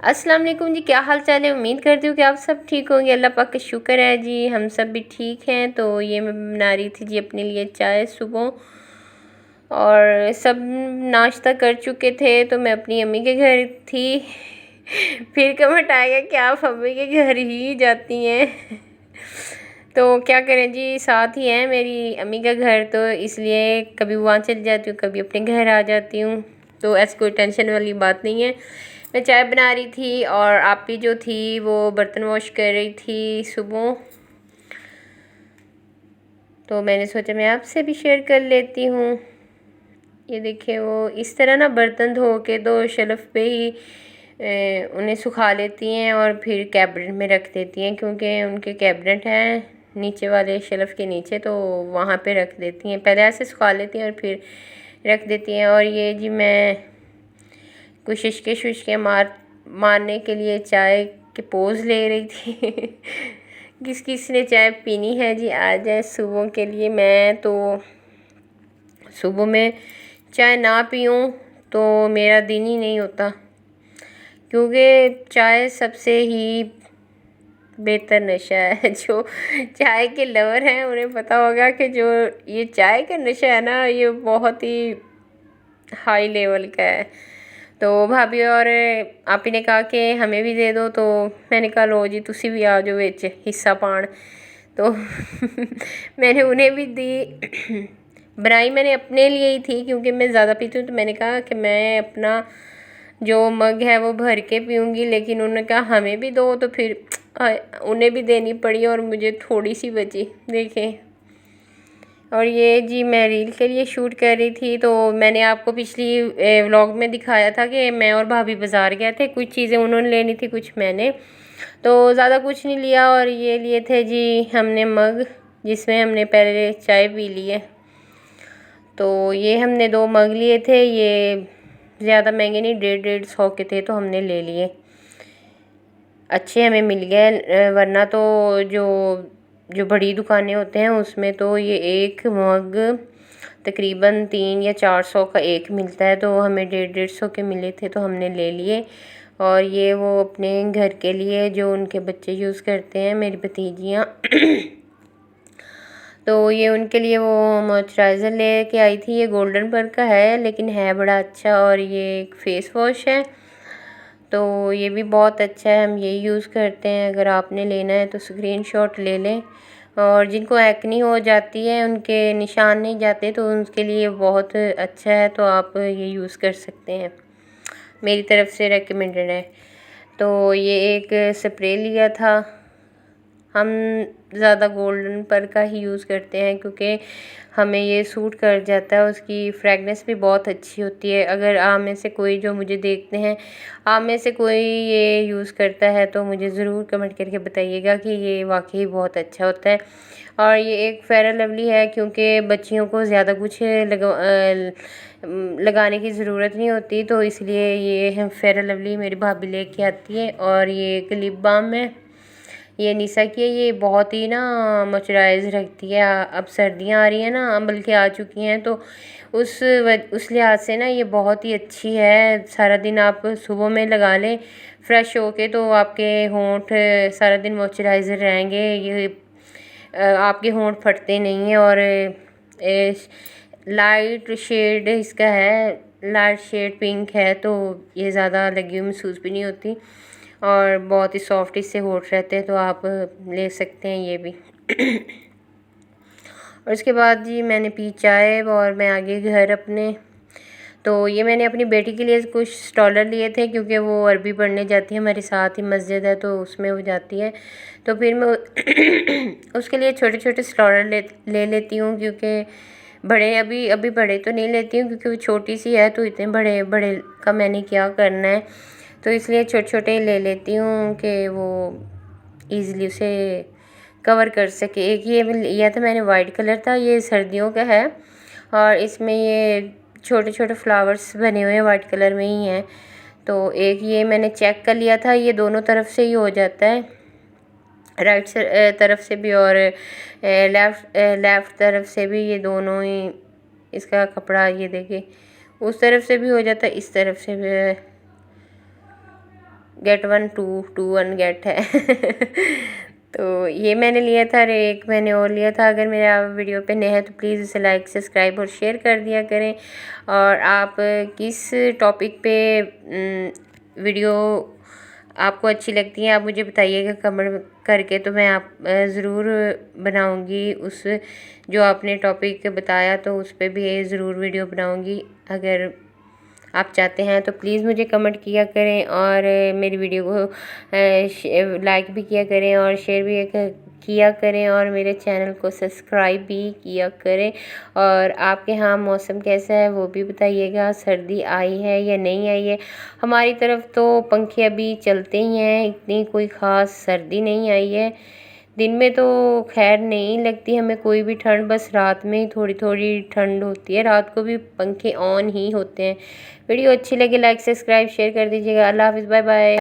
अस्सलाम वालेकुम जी, क्या हाल चाल है। उम्मीद करती हूँ कि आप सब ठीक होंगे। अल्लाह पाक का शुक्र है जी, हम सब भी ठीक हैं। तो ये मैं बना रही थी जी अपने लिए चाय सुबह, और सब नाश्ता कर चुके थे तो मैं अपनी अम्मी के घर थी। फिर कमेंट आएगा कि आप अम्मी के घर ही जाती हैं। तो क्या करें जी, साथ ही है मेरी अम्मी का घर, तो इसलिए कभी वहाँ चली जाती हूँ, कभी अपने घर आ जाती हूँ। तो ऐसी कोई टेंशन वाली बात नहीं है। मैं चाय बना रही थी और आप भी जो थी वो बर्तन वॉश कर रही थी सुबह। तो मैंने सोचा मैं आपसे भी शेयर कर लेती हूँ। ये देखिए, वो इस तरह ना बर्तन धो के तो शेल्फ पे ही उन्हें सुखा लेती हैं और फिर कैबिनेट में रख देती हैं, क्योंकि उनके कैबिनेट हैं नीचे वाले शेल्फ के नीचे, तो वहाँ पे रख देती हैं। पहले ऐसे सुखा लेती हैं और फिर रख देती हैं। और ये जी मैं कुछ शुष्के मारने के लिए चाय के पोज ले रही थी। किस किस ने चाय पीनी है जी, आ जाए सुबह के लिए। मैं तो सुबह में चाय ना पीऊँ तो मेरा दिन ही नहीं होता, क्योंकि चाय सबसे ही बेहतर नशा है। जो चाय के लवर हैं उन्हें पता होगा कि जो ये चाय का नशा है ना, ये बहुत ही हाई लेवल का है। तो भाभी और आप ही ने कहा कि हमें भी दे दो, तो मैंने कहा लो जी तुसी भी आ जाओ विच हिस्सा पाण। तो मैंने उन्हें भी दी। बनाई मैंने अपने लिए ही थी, क्योंकि मैं ज़्यादा पीती हूँ, तो मैंने कहा कि मैं अपना जो मग है वो भर के पीऊँगी, लेकिन उन्होंने कहा हमें भी दो, तो फिर उन्हें भी देनी पड़ी और मुझे थोड़ी सी बची, देखें। और ये जी मैं रील के लिए शूट कर रही थी। तो मैंने आपको पिछली व्लॉग में दिखाया था कि मैं और भाभी बाज़ार गए थे, कुछ चीज़ें उन्होंने लेनी थी, कुछ मैंने, तो ज़्यादा कुछ नहीं लिया। और ये लिए थे जी हमने मग, जिसमें हमने पहले चाय पी ली है। तो ये हमने 2 मग लिए थे, ये ज़्यादा महंगे नहीं, 150-150 के थे, तो हमने ले लिए। अच्छे हमें मिल गए, वरना तो जो जो बड़ी दुकानें होते हैं उसमें तो ये एक मग तकरीबन 300 या 400 का एक मिलता है, तो हमें 150-150 के मिले थे, तो हमने ले लिए। और ये वो अपने घर के लिए जो उनके बच्चे यूज़ करते हैं, मेरी भतीजियाँ। तो ये उनके लिए वो मॉइस्चराइज़र ले के आई थी। ये गोल्डन पर का है, लेकिन है बड़ा अच्छा। और ये एक फ़ेस वॉश है, तो ये भी बहुत अच्छा है, हम यही यूज़ करते हैं। अगर आपने लेना है तो स्क्रीनशॉट ले लें। और जिनको एक्ने हो जाती है, उनके निशान नहीं जाते, तो उनके लिए बहुत अच्छा है, तो आप ये यूज़ कर सकते हैं, मेरी तरफ़ से रेकमेंडेड है। तो ये एक स्प्रे लिया था। हम ज़्यादा गोल्डन पर का ही यूज़ करते हैं, क्योंकि हमें ये सूट कर जाता है, उसकी फ्रेगनेंस भी बहुत अच्छी होती है। अगर आप में से कोई जो मुझे देखते हैं, आप में से कोई ये यूज़ करता है, तो मुझे ज़रूर कमेंट करके बताइएगा कि ये वाकई बहुत अच्छा होता है। और ये एक फेयर लवली है, क्योंकि बच्चियों को ज़्यादा कुछ लगाने की ज़रूरत नहीं होती, तो इसलिए ये फेयर लवली मेरी भाभी लेके आती है। और ये एक लिप बाम है, ये निशा की है। ये बहुत ही ना मॉइस्चराइज़ रखती है। अब सर्दियाँ आ रही हैं ना, बल्कि आ चुकी हैं, तो उस लिहाज से ना ये बहुत ही अच्छी है। सारा दिन आप सुबह में लगा लें फ्रेश होके, तो आपके होंठ सारा दिन मॉइस्चराइज़र रहेंगे। ये आपके होंठ फटते नहीं हैं। और लाइट शेड इसका है, लाइट शेड पिंक है, तो ये ज़्यादा लगी हुई महसूस भी नहीं होती, और बहुत ही सॉफ्ट इससे होठ रहते हैं, तो आप ले सकते हैं ये भी। और उसके बाद जी मैंने पी चाय और मैं आगे घर अपने। तो ये मैंने अपनी बेटी के लिए कुछ स्टॉलर लिए थे, क्योंकि वो अरबी पढ़ने जाती है, हमारे साथ ही मस्जिद है, तो उसमें वो जाती है। तो फिर मैं उसके लिए छोटे छोटे स्टॉलर ले लेती हूँ, क्योंकि बड़े अभी बड़े तो नहीं लेती हूँ, क्योंकि वो छोटी सी है, तो इतने बड़े बड़े का मैंने क्या करना है, तो इसलिए छोटे छोटे ले लेती हूँ कि वो ईज़िली उसे कवर कर सके। एक ये लिया था मैंने, वाइट कलर था, ये सर्दियों का है, और इसमें ये छोटे छोटे फ्लावर्स बने हुए हैं, वाइट कलर में ही हैं। तो एक ये मैंने चेक कर लिया था, ये दोनों तरफ से ही हो जाता है, राइट तरफ से भी और लेफ़्ट तरफ से भी, ये दोनों ही इसका कपड़ा ये देखिए, उस तरफ से भी हो जाता है, इस तरफ से भी। गेट 1 2 2 1 गेट है। तो ये मैंने लिया था और एक मैंने और लिया था। अगर मेरा वीडियो पे नए हैं तो प्लीज़ इसे लाइक सब्सक्राइब और शेयर कर दिया करें। और आप किस टॉपिक पे वीडियो आपको अच्छी लगती है आप मुझे बताइएगा कमेंट करके, तो मैं आप ज़रूर बनाऊंगी उस जो आपने टॉपिक बताया, तो उस पर भी ज़रूर वीडियो बनाऊंगी। अगर आप चाहते हैं तो प्लीज़ मुझे कमेंट किया करें और मेरी वीडियो को लाइक भी किया करें और शेयर भी किया करें और मेरे चैनल को सब्सक्राइब भी किया करें। और आपके यहाँ मौसम कैसा है वो भी बताइएगा, सर्दी आई है या नहीं आई है। हमारी तरफ तो पंखे अभी चलते ही हैं, इतनी कोई ख़ास सर्दी नहीं आई है। दिन में तो खैर नहीं लगती हमें कोई भी ठंड, बस रात में ही थोड़ी थोड़ी ठंड होती है। रात को भी पंखे ऑन ही होते हैं। वीडियो अच्छी लगे लाइक सब्सक्राइब शेयर कर दीजिएगा। अल्लाह हाफिज़, बाय बाय।